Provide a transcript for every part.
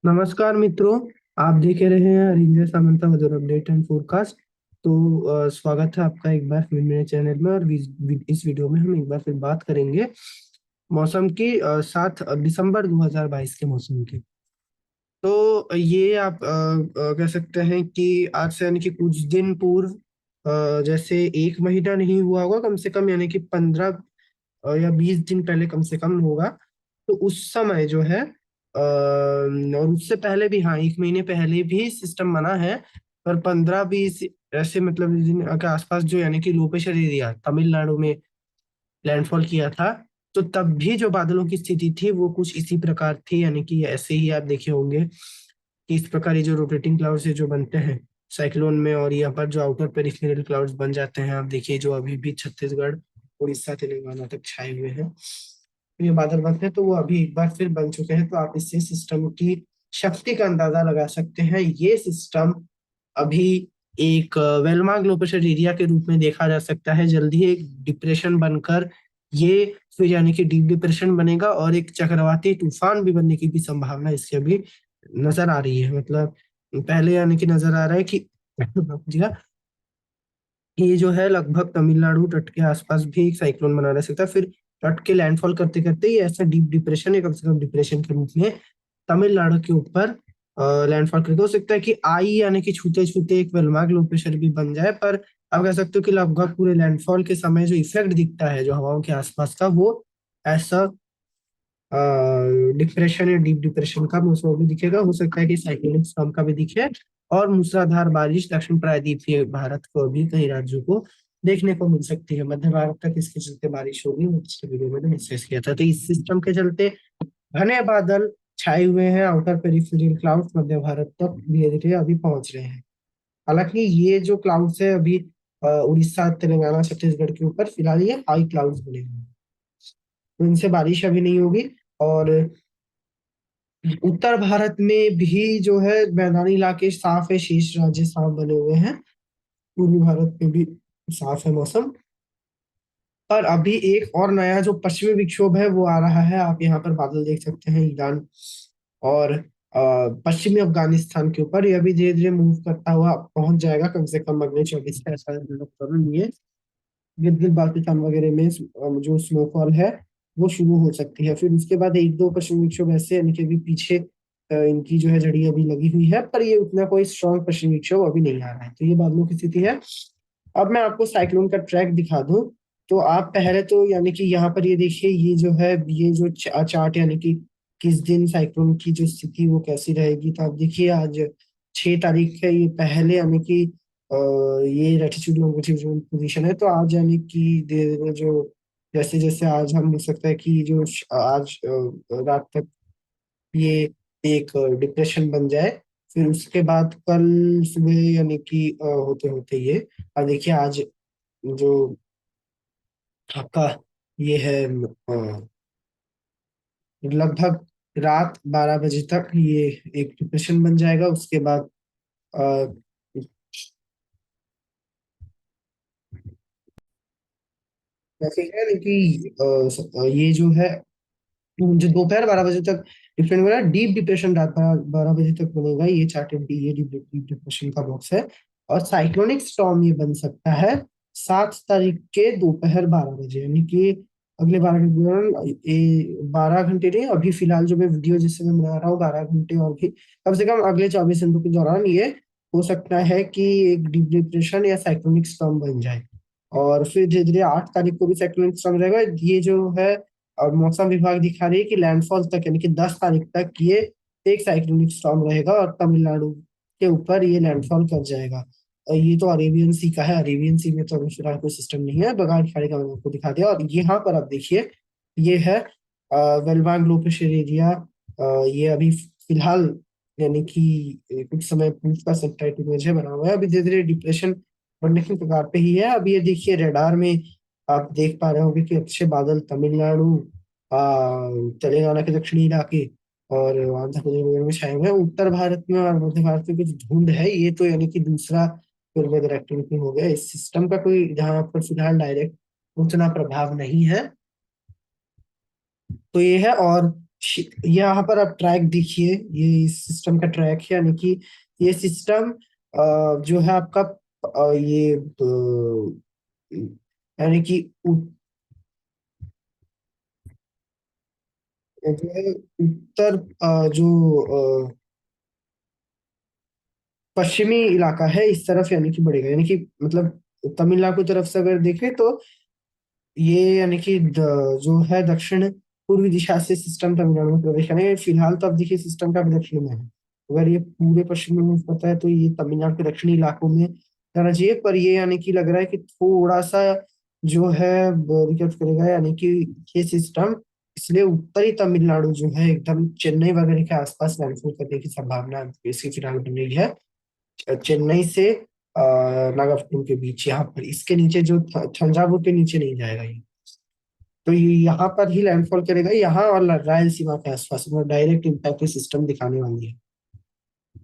नमस्कार मित्रों। आप देख रहे हैं ranger Samanta weather update and forecast. तो स्वागत है आपका एक बार फिर मेरे चैनल में। और इस वीडियो में हम एक बार फिर बात करेंगे मौसम की 7 दिसंबर 2022 के मौसम की। तो ये आप कह सकते हैं कि आज से यानी कि कुछ दिन पूर्व, जैसे एक महीना नहीं हुआ होगा कम से कम, यानी कि 15 या 20 दिन पहले कम से कम होगा। तो उस समय जो है और उससे पहले भी, हाँ, एक महीने पहले भी सिस्टम बना है। पर 15-20 ऐसे मतलब दिन के आसपास जो यानी कि लो प्रेशर एरिया तमिलनाडु में लैंडफॉल किया था। तो तब भी जो बादलों की स्थिति थी वो कुछ इसी प्रकार थी, यानी कि ऐसे ही आप देखे होंगे कि इस प्रकार ये जो रोटेटिंग क्लाउड्स है जो बनते हैं साइक्लोन में, और यहाँ पर जो आउटर पेरिफेरल क्लाउड्स बन जाते हैं, आप देखिए जो अभी भी छत्तीसगढ़, उड़ीसा, तेलंगाना तक छाए हुए हैं। तो ये बादल बनते हैं, तो वो अभी एक बार फिर बन चुके हैं। तो आप इससे सिस्टम की शक्ति का अंदाजा लगा सकते हैं। ये सिस्टम अभी एक वेलमार्क लो प्रेशर एरिया के रूप में देखा जा सकता है। जल्दी ही एक डिप्रेशन बनकर ये फिर यानी कि डीप डिप्रेशन बनेगा, और एक चक्रवाती तूफान भी बनने की भी संभावना इसकी अभी नजर आ रही है। मतलब पहले यानी कि नजर आ रहा है कि जी हाँ, ये जो है लगभग तमिलनाडु तट के आसपास भी एक साइक्लोन बना रह सकता है। फिर तट के लैंडफॉल करते करते ये ऐसा डीप डिप्रेशन या कम से कम डिप्रेशन के रूप में तमिलनाडु के ऊपर लैंडफॉल करके हो सकता है कि आई यानी कि छूते छूते एक वेलमार्क लो प्रेशर भी बन जाए। पर आप कह सकते हो कि लगभग पूरे लैंडफॉल के समय जो इफेक्ट दिखता है जो हवाओं के आसपास का, वो ऐसा डिप्रेशन या डीप डिप्रेशन का मौसम भी दिखेगा। हो सकता है कि साइक्लोनिक स्टॉर्म का भी दिखे, और मूसलाधार बारिश दक्षिण प्रायद्वीपीय भारत को भी कई राज्यों को देखने को मिल सकती है। मध्य भारत तक इसके चलते बारिश होगी, वो पिछले वीडियो में डिस्कस किया था। तो इस सिस्टम के चलते घने बादल छाए हुए हैं, आउटर पेरिफेरल क्लाउड्स मध्य भारत तक धीरे धीरे अभी पहुंच रहे हैं। हालांकि ये जो क्लाउड्स है अभी उड़ीसा, तेलंगाना, छत्तीसगढ़ के ऊपर फिलहाल ये हाई क्लाउड्स बने हुए हैं, तो इनसे बारिश अभी नहीं होगी। और उत्तर भारत में भी जो है मैदानी इलाके साफ है, शेष राज्य साफ बने हुए हैं। पूर्वी भारत में भी साफ है मौसम। पर अभी एक और नया जो पश्चिमी विक्षोभ है वो आ रहा है। आप यहाँ पर बादल देख सकते हैं ईरान और पश्चिमी अफगानिस्तान के ऊपर। ये अभी धीरे धीरे मूव करता हुआ पहुंच जाएगा कम से कम अगले 24 का ऐसा ये गिलगित बाल्टिस्तान वगैरह में जो स्नोफॉल है वो शुरू हो सकती है। फिर उसके बाद एक दो पश्चिमी विक्षोभ ऐसे यानी कि अभी पीछे इनकी जो है जड़ी अभी लगी हुई है, पर ये उतना कोई स्ट्रॉन्ग पश्चिमी विक्षोभ अभी नहीं आ रहा है। तो ये बादलों की स्थिति है। अब मैं आपको साइक्लोन का ट्रैक दिखा दूं, तो आप पहले तो यानी कि यहाँ पर ये देखिए, ये जो है ये जो चार्ट यानी कि किस दिन साइक्लोन की जो स्थिति वो कैसी रहेगी। तो आप देखिए आज 6 तारीख है, ये पहले यानी कि ये रेटिट्यूड लॉन्गिट्यूड पोजीशन है। तो आज यानी कि धीरे धीरे जो जैसे जैसे आज हम हो सकता है कि जो आज रात तक ये एक डिप्रेशन बन जाए। फिर उसके बाद कल सुबह यानी कि होते होते ये, अब देखिए आज जो आपका ये है लगभग रात 12 बजे तक ये एक डिप्रेशन बन जाएगा। उसके बाद अ, वैसे है ना कि ये जो है जो दोपहर 12 बजे तक डिफरेंट हो रहा है, डीप डिप्रेशन रात 12 बजे तक बनेगा। ये चार्टेड ये डीप डिप्रेशन का बॉक्स है। और साइक्लोनिक स्टॉर्म ये बन सकता है 7 तारीख के दोपहर 12 बजे, यानी कि अगले 12 घंटे के दौरान। 12 घंटे नहीं, अभी फिलहाल जो मैं वीडियो जिससे मैं बना रहा हूँ 12 घंटे, और भी कम से कम अगले 24 घंटों के दौरान ये हो सकता है कि एक डीप डिप्रेशन या साइक्लोनिक स्टॉर्म बन जाए। और फिर धीरे धीरे 8 तारीख को भी साइक्लोनिक स्टॉर्म रहेगा। ये जो है और मौसम विभाग दिखा रही है कि लैंडफॉल तक यानी कि 10 तारीख तक ये एक साइक्लोनिक स्टॉर्म रहेगा और तमिलनाडु के ऊपर ये लैंडफॉल कर जाएगा। और ये तो अरेबियन सी का है, अरेबियन सी में तो अभी फिलहाल कोई सिस्टम नहीं है। बंगाल की खाड़ी का मैंने आपको दिखा दिया। और यहाँ पर आप देखिए, ये है वेलवांग लो प्रेशर एरिया। ये अभी फिलहाल यानी कि कुछ समय पूर्व का सैटेलाइट इमेज है, बना हुआ है। अभी धीरे धीरे डिप्रेशन बढ़ने के कगार पे ही है। अब ये देखिए रडार में आप देख पा रहे होंगे कि अच्छे बादल तमिलनाडु, तेलंगाना के दक्षिणी इलाके और आंध्र प्रदेश वगैरह में छाए हुए हैं। उत्तर भारत में और मध्य भारत में कुछ धुंध है। ये तो यानी कि दूसरा कोई वेदर एक्टिविटी हो गया। इस सिस्टम का कोई जहाँ पर फिलहाल डायरेक्ट उतना प्रभाव नहीं है। तो ये है। और यहाँ पर आप ट्रैक देखिए, ये इस सिस्टम का ट्रैक है, यानी कि ये सिस्टम जो है आपका ये यानी कि जो है उत्तर जो पश्चिमी इलाका है इस तरफ यानी कि बढ़ेगा, यानी कि मतलब तमिलनाडु की तरफ से अगर देखें तो ये यानी कि जो है दक्षिण पूर्वी दिशा से सिस्टम तमिलनाडु में प्रवेश करेंगे। फिलहाल तो अब देखिए सिस्टम का भी दक्षिण में है, अगर ये पूरे पश्चिम में पता है तो ये तमिलनाडु के दक्षिणी इलाकों में जाना चाहिए, पर ये यानी कि लग रहा है कि थोड़ा सा जो है रिकट करेगा, यानी कि ये सिस्टम इसलिए उत्तरी तमिलनाडु जो है एकदम चेन्नई वगैरह के आसपास लैंडफॉल करने की संभावना इसकी फिलहाल बन रही है। चेन्नई से नागपट्टनम के बीच, यहाँ पर इसके नीचे जो थंजावुर के नीचे नहीं जाएगा ये, तो ये यहाँ पर ही लैंडफॉल करेगा, यहाँ और रायलसीमा के आसपास में डायरेक्ट इम्पैक्ट सिस्टम दिखाने वाली है।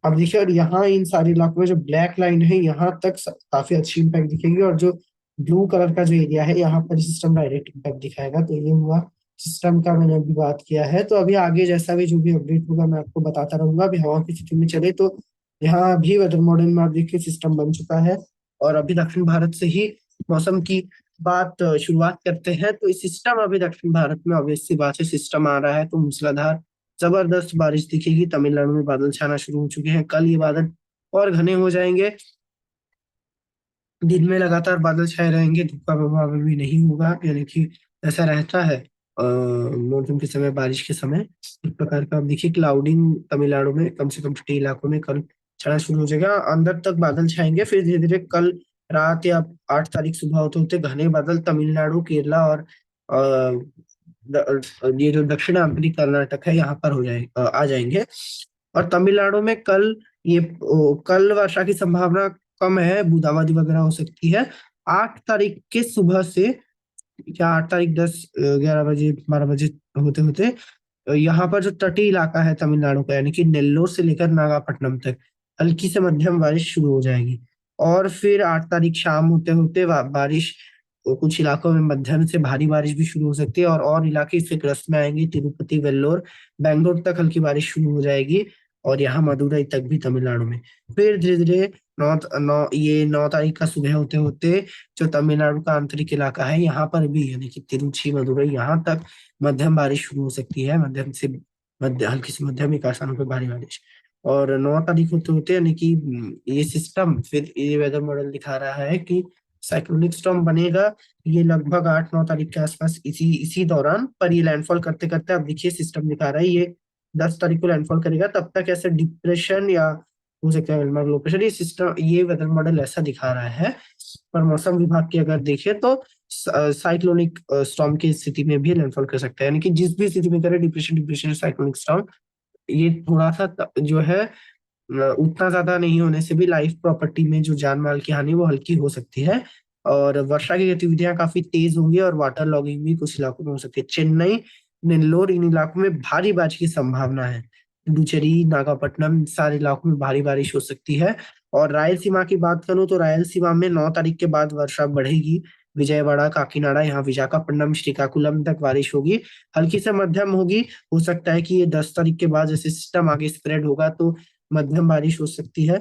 अब देखिए, और यहाँ इन सारे इलाकों में जो ब्लैक लाइन है यहाँ तक काफी अच्छी इम्पैक्ट दिखेगी, और जो ब्लू कलर का जो एरिया है यहाँ पर सिस्टम डायरेक्ट इम्पैक्ट दिखाएगा। तो ये हुआ सिस्टम का, मैंने अभी बात किया है। तो अभी आगे जैसा भी जो भी अपडेट होगा मैं आपको बताता रहूंगा। अभी हवा की स्थिति में चले तो यहाँ अभी वेदर मॉडल में आप देखिए सिस्टम बन चुका है, और अभी दक्षिण भारत से ही मौसम की बात शुरुआत करते हैं। तो इस सिस्टम अभी दक्षिण भारत में ऑब्वियस सी बात है सिस्टम आ रहा है, तो मूसलाधार जबरदस्त बारिश दिखेगी। तमिलनाडु में बादल छाना शुरू हो चुके हैं, कल ये बादल और घने हो जाएंगे। दिन में लगातार बादल छाए रहेंगे, धूप का प्रभाव भी नहीं होगा, यानी कि ऐसा रहता है मॉनसून के समय, बारिश के समय इस प्रकार का। अब देखिए क्लाउडिंग तमिलनाडु में कम से कम 50 इलाकों में कल छाना शुरू हो जाएगा, अंदर तक बादल छाएंगे, फिर धीरे धीरे कल रात या 8 तारीख सुबह होते होते घने बादल तमिलनाडु, केरला और ये जो दक्षिणांतरी कर्नाटक है यहाँ पर आ जाएंगे। और तमिलनाडु में कल कल वर्षा की संभावना कम है, बूंदाबांदी वगैरह हो सकती है 8 तारीख के सुबह से, या 8 तारीख 10 11 बजे 12 बजे होते होते यहाँ पर जो तटीय इलाका है तमिलनाडु का, यानी कि नेल्लोर से लेकर नागापट्टनम तक हल्की से मध्यम बारिश शुरू हो जाएगी। और फिर 8 तारीख शाम होते होते बारिश कुछ इलाकों में मध्यम से भारी बारिश भी शुरू हो सकती है, और इलाके इसके ग्रस्त में आएंगे, तिरुपति, वेल्लोर, बैंगलोर तक हल्की बारिश शुरू हो जाएगी, और यहाँ मदुरई तक भी तमिलनाडु में। फिर धीरे धीरे 9 तारीख का सुबह होते होते जो तमिलनाडु का आंतरिक इलाका है यहाँ पर भी, यानी कि तिरुचि, मदुरई, यहाँ तक मध्यम बारिश शुरू हो सकती है, मध्यम से मध्य, हल्की से मध्यम, एक स्थानों पर भारी बारिश। और 9 तारीख होते होते यानी कि ये सिस्टम, फिर ये वेदर मॉडल दिखा रहा है कि साइक्लोनिक स्टॉर्म बनेगा, ये लगभग 8 9 तारीख के आसपास इसी इसी दौरान, पर ये लैंडफॉल करते करते अब देखिए सिस्टम दिखा रहा है ये 10 तारीख को लैंडफॉल करेगा, तब तक ऐसे डिप्रेशन या हो सकता है लो प्रेशर, ये सिस्टम, ये वेदर मॉडल ऐसा दिखा रहा है। पर मौसम विभाग की अगर देखें तो साइक्लोनिक स्टॉर्म की स्थिति में भी लैंडफॉल कर सकता है, यानी कि जिस भी स्थिति में करे, डिप्रेशन डिप्रेशन साइक्लोनिक स्टॉर्म, ये थोड़ा सा जो है उतना ज्यादा नहीं होने से भी लाइफ प्रॉपर्टी में जो जान माल की हानि वो हल्की हो सकती है, और वर्षा की गतिविधियां काफी तेज होंगी, और वाटर लॉगिंग भी कुछ इलाकों में हो सकती है। चेन्नई, नेल्लोर, इन इलाकों में भारी बारिश की संभावना है। पुडुचेरी, नागापट्टनम, सारे इलाकों में भारी बारिश हो सकती है। और रायलसीमा की बात करूं तो रायलसीमा में 9 तारीख के बाद वर्षा बढ़ेगी, विजयवाड़ा, काकीनाडा, यहाँ विशाखापट्टनम, श्रीकाकुलम तक बारिश होगी, हल्की से मध्यम होगी। हो सकता है कि ये 10 तारीख के बाद जैसे सिस्टम आगे स्प्रेड होगा तो मध्यम बारिश हो सकती है।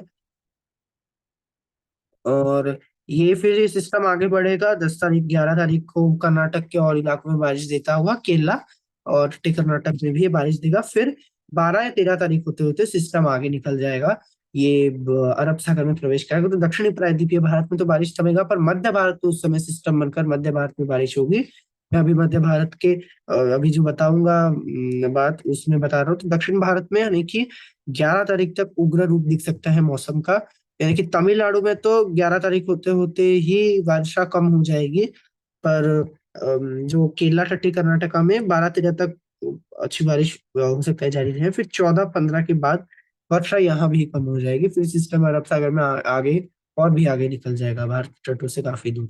और ये फिर ये सिस्टम आगे बढ़ेगा, 10 तारीख 11 तारीख को कर्नाटक के और इलाकों में बारिश देता हुआ केरला और तटीय कर्नाटक में भी ये बारिश देगा। फिर 12 या 13 तारीख होते होते सिस्टम आगे निकल जाएगा, ये अरब सागर में प्रवेश करेगा। तो दक्षिणी प्रायद्वीपीय भारत में तो बारिश थमेगा, पर मध्य भारत में उस समय सिस्टम बनकर मध्य भारत में बारिश होगी। मैं अभी मध्य भारत के अभी जो बताऊंगा बात उसमें बता रहा हूँ। तो दक्षिण भारत में यानी कि 11 तारीख तक उग्र रूप दिख सकता है मौसम का, यानी कि तमिलनाडु में तो 11 तारीख होते होते ही वर्षा कम हो जाएगी, पर जो केरला, तटीय कर्नाटका में 12 13 तक अच्छी बारिश हो सकता है जारी रहे। फिर 14 15 के बाद वर्षा यहाँ भी कम हो जाएगी, फिर सिस्टम अरब सागर में आगे और भी आगे निकल जाएगा, भारत तटों से काफी दूर।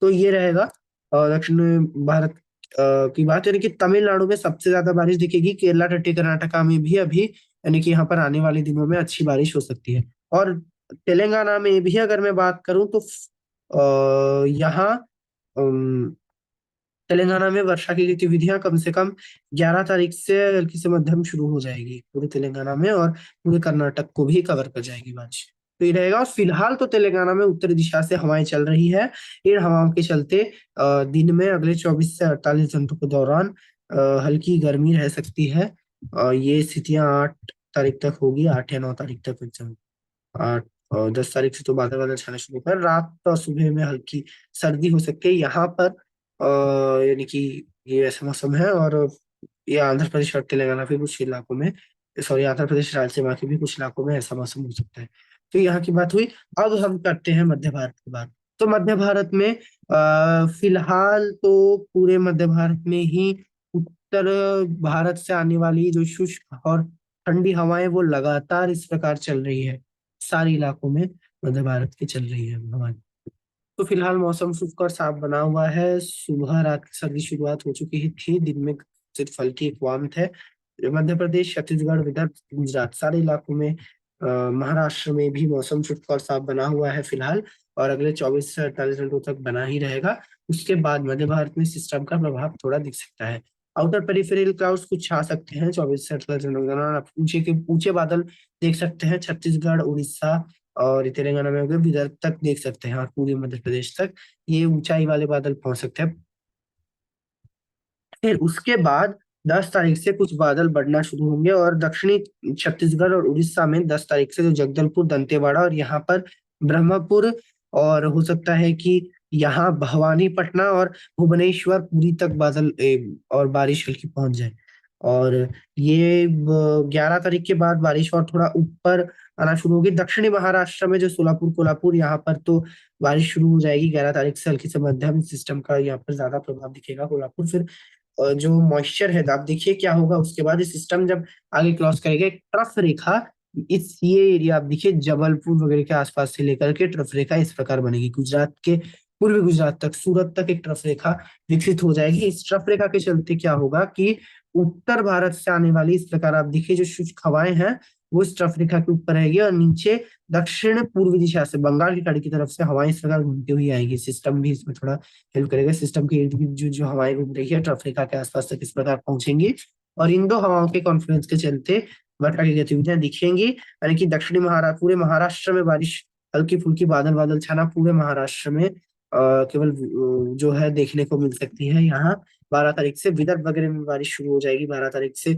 तो ये रहेगा दक्षिण भारत की बात, यानी कि तमिलनाडु में सबसे ज्यादा बारिश दिखेगी, केरला, तटीय कर्नाटका में भी अभी, यानी कि यहाँ पर आने वाले दिनों में अच्छी बारिश हो सकती है। और तेलंगाना में भी अगर मैं बात करूं तो यहाँ तेलंगाना में वर्षा की गतिविधियां कम से कम 11 तारीख से हल्की से मध्यम शुरू हो जाएगी पूरे तेलंगाना में, और पूरे कर्नाटक को भी कवर कर जाएगी बारिश। तो ये रहेगा। और फिलहाल तो तेलंगाना में उत्तरी दिशा से हवाएं चल रही है। इन हवाओं के चलते दिन में अगले 24 से 48 घंटों के दौरान हल्की गर्मी रह सकती है। ये स्थितियां 8 तारीख तक होगी, 8 या 9 तारीख तक एकदम। 8 और 10 तारीख से तो बादल बादल छाने शुरू होकर रात और सुबह में हल्की सर्दी हो सकती है यहाँ पर। यानी कि ये ऐसा मौसम है। और ये आंध्र प्रदेश और तेलंगाना के कुछ इलाकों में, सॉरी, आंध्र प्रदेश रायलसीमा के भी कुछ इलाकों में ऐसा मौसम हो सकता है। तो यहाँ की बात हुई। अब हम करते हैं मध्य भारत की बात। तो मध्य भारत में फिलहाल तो पूरे मध्य भारत में ही उत्तर भारत से आने वाली जो शुष्क और ठंडी हवाएं वो लगातार इस प्रकार चल रही है। सारे इलाकों में मध्य भारत की चल रही है हवा। तो फिलहाल मौसम शुष्क और साफ बना हुआ है। सुबह रात की सर्दी शुरुआत हो चुकी थी, दिन में सिर्फ हल्की एक वार्मथ है। मध्य प्रदेश, छत्तीसगढ़, विदर्भ, गुजरात सारे इलाकों में, महाराष्ट्र में भी मौसम शुष्क और साफ बना हुआ है फिलहाल। और अगले 24 से 48 घंटों तक बना ही रहेगा। उसके बाद मध्य भारत में सिस्टम का प्रभाव थोड़ा दिख सकता है। आउटर पेरिफेरल क्लाउड्स कुछ छा सकते हैं 24 से 48 घंटों के दौरान। आप ऊंचे के ऊंचे बादल देख सकते हैं छत्तीसगढ़, उड़ीसा और तेलंगाना में हो गए, विदर्भ तक देख सकते हैं, और पूरे मध्य प्रदेश तक ये ऊंचाई वाले बादल पहुंच सकते हैं। फिर उसके बाद 10 तारीख से कुछ बादल बढ़ना शुरू होंगे, और दक्षिणी छत्तीसगढ़ और उड़ीसा में 10 तारीख से जो जगदलपुर, दंतेवाड़ा और यहाँ पर ब्रह्मपुर, और हो सकता है कि यहाँ भवानीपटना और भुवनेश्वर पुरी तक बादल और बारिश हल्की पहुंच जाए। और ये 11 तारीख के बाद बारिश और थोड़ा ऊपर आना शुरू होगी। दक्षिणी महाराष्ट्र में जो सोलापुर, कोल्हापुर, यहाँ पर तो बारिश शुरू हो जाएगी 11 तारीख से। हल्की से मध्यम सिस्टम का यहाँ पर ज्यादा प्रभाव दिखेगा कोल्हापुर। फिर जो मॉइस्चर है, आप देखिए क्या होगा उसके बाद। ये सिस्टम जब आगे क्रॉस करेगा, एक ट्रफ रेखा, इस ये एरिया आप देखिए जबलपुर वगैरह के आसपास से लेकर के ट्रफ रेखा इस प्रकार बनेगी, गुजरात के पूर्वी गुजरात तक, सूरत तक एक ट्रफ रेखा विकसित हो जाएगी। इस ट्रफ रेखा के चलते क्या होगा कि उत्तर भारत से आने वाली, इस प्रकार आप देखिए जो शुष्क हवाएं हैं वो इस ट्रफ रेखा के ऊपर रहेगी, और नीचे दक्षिण पूर्वी दिशा से बंगाल की खाड़ी की तरफ से हवाएं इस प्रकार घूमती हुई आएगी। सिस्टम भी इसमें थोड़ा हेल्प करेगा। सिस्टम के इर्द गिर्द जो जो हवाएं घूम रही है ट्रफ रेखा के आसपास तक इस प्रकार पहुंचेंगी, और इन दो हवाओं के कॉन्फ्लुएंस के चलते वर्षा की गतिविधियां दिखेंगी। यानी कि दक्षिणी महाराष्ट्र, पूरे महाराष्ट्र में बारिश, हल्की फुल्की बादल बादल छाना पूरे महाराष्ट्र में केवल जो है देखने को मिल सकती है यहाँ। 12 तारीख से विदर्भ वगैरह में बारिश शुरू हो जाएगी। 12 तारीख से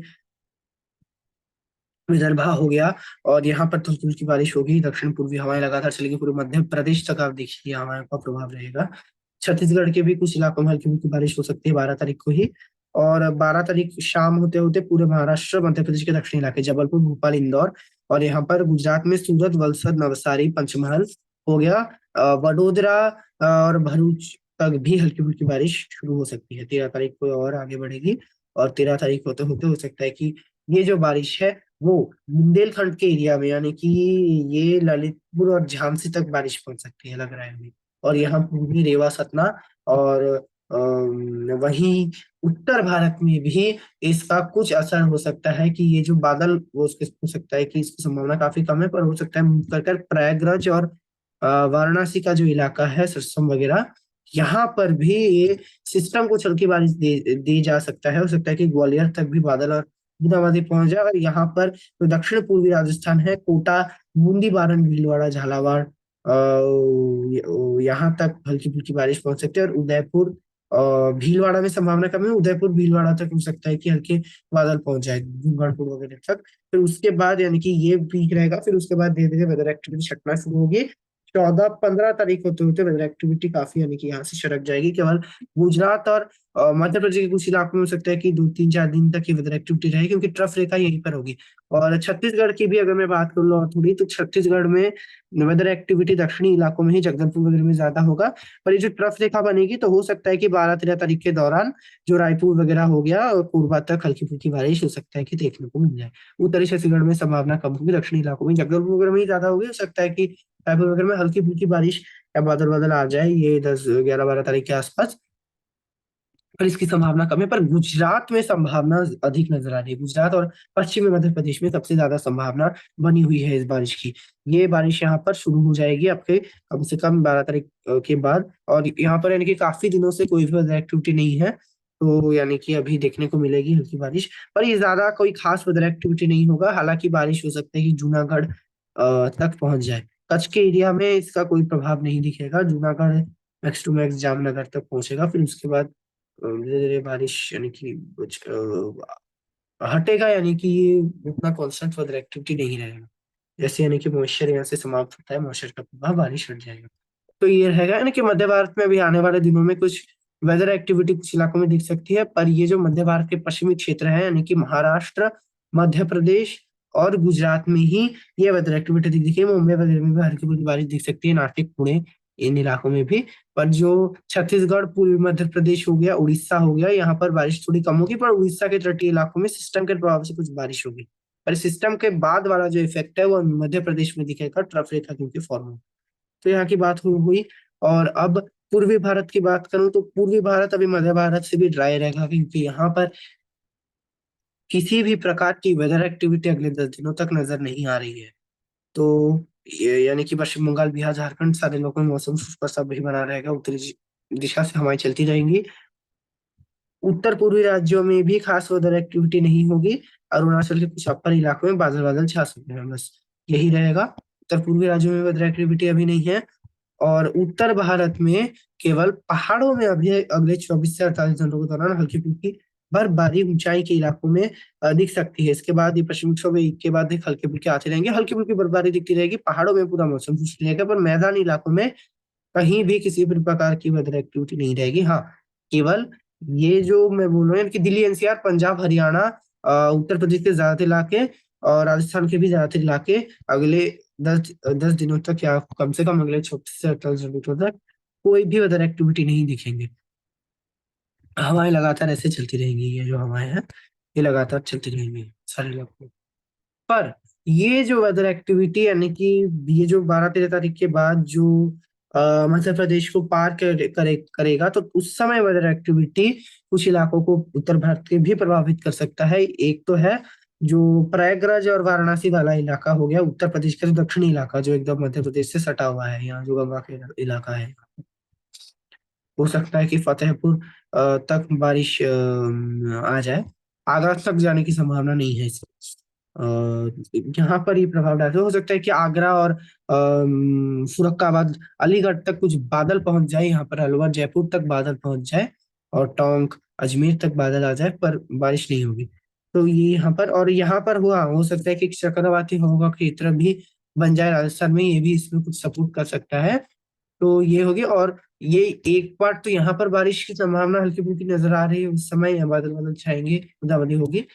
विदर्भा हो गया, और यहाँ पर हल्की हल्की बारिश होगी। दक्षिण पूर्वी हवाएं लगातार चलेगी, पूरे मध्य प्रदेश तक आप देखिए हवाओं का प्रभाव रहेगा। छत्तीसगढ़ के भी कुछ इलाकों में हल्की फुल्की बारिश हो सकती है 12 तारीख को ही। और 12 तारीख शाम होते होते पूरे महाराष्ट्र, मध्य प्रदेश के दक्षिणी इलाके, जबलपुर, भोपाल, इंदौर, और यहाँ पर गुजरात में सूरत, वलसाड, नवसारी, पंचमहल हो गया, वडोदरा और भरूच तक भी हल्की फुल्की बारिश शुरू हो सकती है। 13 तारीख को और आगे बढ़ेगी, और 13 तारीख होते होते हो सकता है कि ये जो बारिश है वो बुंदेलखंड के एरिया में, यानी कि ये ललितपुर और झांसी तक बारिश पहुंच सकती है लग रहा है हमें। और यहाँ पूर्वी रेवा, सतना और वहीं उत्तर भारत में भी इसका कुछ असर हो सकता है कि ये जो बादल वो उसके हो सकता है कि इसकी संभावना काफी कम है, पर हो सकता है मूव कर कर प्रयागराज और वाराणसी का जो इलाका है, सरसम वगैरह, यहाँ पर भी ये सिस्टम को हल्की बारिश दे जा सकता है। हो सकता है कि ग्वालियर तक भी बादल और बूंदाबांदी पहुंच जाए। और यहाँ पर जो दक्षिण पूर्वी राजस्थान है, कोटा, बूंदी, बारन, भीलवाड़ा, झालावाड़, यहाँ तक हल्की फुल्की बारिश पहुंच सकती है। और उदयपुर, भीलवाड़ा में संभावना कम है, उदयपुर भीलवाड़ा तक हो सकता है कि हल्के बादल पहुंच जाए, डूंगरपुर वगैरह तक। फिर उसके बाद यानी कि ये पीक रहेगा। फिर उसके बाद धीरे धीरे वेदर एक्टिविटी छटना शुरू होगी। 14-15 तारीख होते होते वेदर एक्टिविटी काफी, यानी कि यहाँ से सरक जाएगी। केवल गुजरात और मध्य प्रदेश के कुछ इलाकों में हो सकता है कि 2-3-4 दिन तक ये वेदर एक्टिविटी रहेगी, क्योंकि ट्रफ रेखा यहीं पर होगी। और छत्तीसगढ़ की भी अगर मैं बात कर लूँ और थोड़ी, तो छत्तीसगढ़ में वेदर एक्टिविटी दक्षिणी इलाकों में ही, जगदलपुर वगैरह में ज्यादा होगा। पर ये जो ट्रफ रेखा बनेगी तो हो सकता है कि 12-13 तारीख के दौरान जो रायपुर वगैरह हो गया और कोरबा तक हल्की फुल्की बारिश हो सकता है कि देखने को मिल जाए। उत्तरी छत्तीसगढ़ में संभावना कम होगी, दक्षिणी इलाकों में, जगदलपुर वगैरह में ही ज्यादा होगी। हो सकता है कि रायपुर वगैरह में हल्की फुल्की बारिश या बादल बादल आ जाए ये 10-11-12 तारीख के आसपास। पर इसकी संभावना कम है। पर गुजरात में संभावना अधिक नजर आ रही है। गुजरात और पश्चिमी मध्य प्रदेश में सबसे ज्यादा संभावना बनी हुई है इस बारिश की। ये बारिश यहाँ पर शुरू हो जाएगी आपके कम से कम 12 तारीख के बाद। और यहाँ पर यानी कि काफी दिनों से कोई भी वेदर एक्टिविटी नहीं है, तो यानी कि अभी देखने को मिलेगी हल्की बारिश। पर ये ज्यादा कोई खास वेदर एक्टिविटी नहीं होगा। हालांकि बारिश हो सकता है कि जूनागढ़ तक पहुंच जाए। कच्छ के एरिया में इसका कोई प्रभाव नहीं दिखेगा। Junagadh max to max Jamnagar तक पहुंचेगा। फिर उसके बाद धीरे धीरे बारिश यानी कि कुछ हटेगा। यानी कि ये उतना कांस्टेंट वेदर एक्टिविटी नहीं रहेगा। जैसे यानी कि मॉइस्चर यहाँ से समाप्त होता है, मॉइस्चर का प्रभाव बारिश हट जाएगा। तो ये रहेगा यानी कि मध्य भारत में अभी आने वाले दिनों में कुछ वेदर एक्टिविटी कुछ इलाकों में दिख सकती है। पर ये जो मध्य भारत के पश्चिमी क्षेत्र है यानी कि महाराष्ट्र, मध्य प्रदेश और गुजरात में ही ये वेदर एक्टिविटी दिख है। मुंबई वगैरह में भी हल्की फुल्की बारिश दिख सकती है, नासिक, पुणे, इन इलाकों में भी। पर जो छत्तीसगढ़, पूर्वी मध्य प्रदेश हो गया, उड़ीसा हो गया, यहाँ पर बारिश थोड़ी कम होगी। पर उड़ीसा के तटीय इलाकों में सिस्टम के प्रभाव से कुछ बारिश होगी। पर सिस्टम के बाद वाला जो इफेक्ट है वो मध्य प्रदेश में दिखेगा, ट्रफ रेखा क्योंकि फॉर्म होगा। तो यहाँ की बात हुई। और अब पूर्वी भारत की बात करूं तो पूर्वी भारत अभी मध्य भारत से भी ड्राई रहेगा, क्योंकि यहाँ पर किसी भी प्रकार की वेदर एक्टिविटी अगले 10 दिनों तक नजर नहीं आ रही है। तो यानी कि पश्चिम बंगाल, बिहार, झारखंड सारे लोगों में मौसम शुष्क और सब भी बना रहेगा। उत्तरी दिशा से हवाएं चलती रहेंगी। उत्तर पूर्वी राज्यों में भी खास वेदर एक्टिविटी नहीं होगी। अरुणाचल के कुछ अपर इलाकों में बादल बादल छा सकते हैं, बस यही रहेगा। उत्तर पूर्वी राज्यों में वेदर एक्टिविटी अभी नहीं है। और उत्तर भारत में केवल पहाड़ों में अभी अगले 24 से 48 घंटों के दौरान हल्की फुल्की बर्फबारी ऊंचाई के इलाकों में दिख सकती है। इसके बाद ये पश्चिमी विक्षोभ के बाद एक हल्के फुल्के आते रहेंगे, हल्की फुल्की बर्फबारी दिखती रहेगी। पहाड़ों में पूरा मौसम शुष्क रहेगा, पर मैदानी इलाकों में कहीं भी किसी भी प्रकार की वेदर एक्टिविटी नहीं रहेगी। हाँ, केवल ये जो मैं बोल रहा हूँ कि दिल्ली, एनसीआर, पंजाब, हरियाणा, उत्तर प्रदेश के ज्यादातर इलाके और राजस्थान के भी ज्यादातर इलाके अगले 10 दिनों तक या कम से कम अगले 36 से 48 घंटों तक कोई भी वेदर एक्टिविटी नहीं दिखेंगे। हवाएं लगातार ऐसे चलती रहेंगी। ये जो हवाएं हैं ये लगातार चलती रहेंगी सारे इलाकों में। पर ये जो वेदर एक्टिविटी यानी कि ये जो 12-13 तारीख के बाद जो मध्य प्रदेश को पार करेगा, तो उस समय वेदर एक्टिविटी कुछ इलाकों को उत्तर भारत के भी प्रभावित कर सकता है। एक तो है जो प्रयागराज और वाराणसी वाला इलाका हो गया, उत्तर प्रदेश का जो दक्षिणी इलाका जो एकदम मध्य प्रदेश से सटा हुआ है, यहाँ जो गंगा के इलाका है। हो सकता है कि फतेहपुर तक बारिश आ जाए। आगरा तक जाने की संभावना नहीं है इसमें। यहाँ पर ही प्रभाव डालते हो सकता है कि आगरा और फुरक्काबाद, अलीगढ़ तक कुछ बादल पहुंच जाए। यहाँ पर अलवर, जयपुर तक बादल पहुंच जाए और टोंक, अजमेर तक बादल आ जाए, पर बारिश नहीं होगी। तो ये यहाँ पर और यहाँ पर हुआ हो सकता है कि चक्रवाती हवा का क्षेत्र भी बन जाए राजस्थान में, ये भी इसमें कुछ सपोर्ट कर सकता है। तो ये होगी। और ये एक पार्ट तो यहाँ पर बारिश की संभावना हल्की फुल्की नजर आ रही है, उस समय यहाँ बादल बादल छाएंगे, बूंदाबांदी होगी।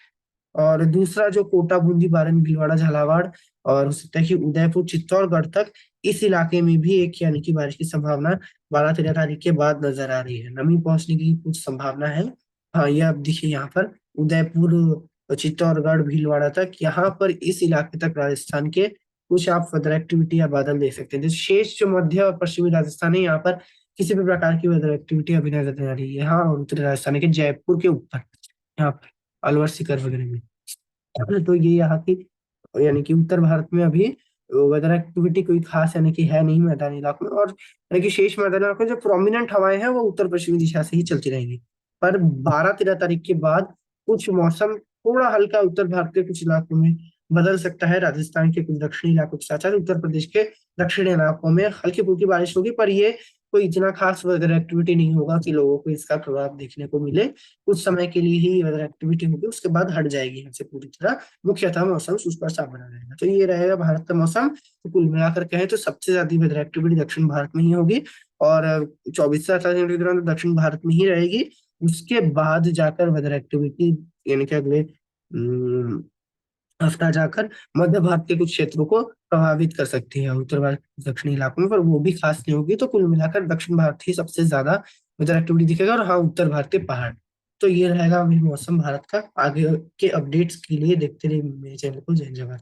और दूसरा जो कोटा, बूंदी, बारन, भीलवाड़ा, झालावाड़ और हो सकता है कि उदयपुर, चित्तौड़गढ़ तक, इस इलाके में भी एक यानी कि बारिश की संभावना 12-13 तारीख के बाद नजर आ रही है। नमी पहुंचने की कुछ संभावना है। हाँ, ये अब देखिए यहाँ पर उदयपुर, चित्तौड़गढ़, भीलवाड़ा तक, यहाँ पर इस इलाके तक राजस्थान के कुछ आप वेदर एक्टिविटी या बादल देख सकते हैं। जो शेष जो मध्य और पश्चिमी राजस्थान है, यहाँ पर किसी भी प्रकार की वेदर एक्टिविटी अभी नजर नहीं आ रही है। हाँ, और उत्तरी राजस्थान के जयपुर के ऊपर, यहाँ पर अलवर, सीकर वगैरह में। तो ये यहाँ की यानी कि उत्तर भारत में अभी वेदर एक्टिविटी कोई खास यानी कि है नहीं मैदानी इलाकों में। और यानी कि शेष मैदानी इलाकों में जो प्रोमिनेंट हवाएं हैं वो उत्तर पश्चिमी दिशा से ही चलती रहेंगी। पर 12-13 तारीख के बाद कुछ मौसम थोड़ा हल्का उत्तर भारत के कुछ इलाकों में बदल सकता है। राजस्थान के कुछ दक्षिणी इलाकों के साथ साथ उत्तर प्रदेश के दक्षिणी इलाकों में हल्की फुल्की बारिश होगी। पर ये कोई इतना खास वेदर एक्टिविटी नहीं होगा कि लोगों को इसका प्रभाव देखने को मिले। कुछ समय के लिए ही वेदर एक्टिविटी होगी, उसके बाद हट जाएगी हमसे पूरी तरह। मुख्यतः मौसम शुष्क और साफ बना रहेगा। तो ये रहेगा भारत का मौसम। तो कुल मिलाकर कहें तो सबसे ज्यादा वेदर एक्टिविटी दक्षिण भारत में ही होगी। और 24 से 48 घंटे के दौरान तो दक्षिण भारत में ही रहेगी। उसके बाद जाकर वेदर एक्टिविटी यानी कि अगले हफ्ता जाकर मध्य भारत के कुछ क्षेत्रों को प्रभावित कर सकती है, उत्तर भारत के दक्षिणी इलाकों में, पर वो भी खास नहीं होगी। तो कुल मिलाकर दक्षिण भारत ही सबसे ज्यादा वेदर एक्टिविटी दिखेगा। और हाँ, उत्तर भारत के पहाड़। तो ये रहेगा अभी मौसम भारत का। आगे के अपडेट्स के लिए देखते रहिए मेरे चैनल को। जय जवान।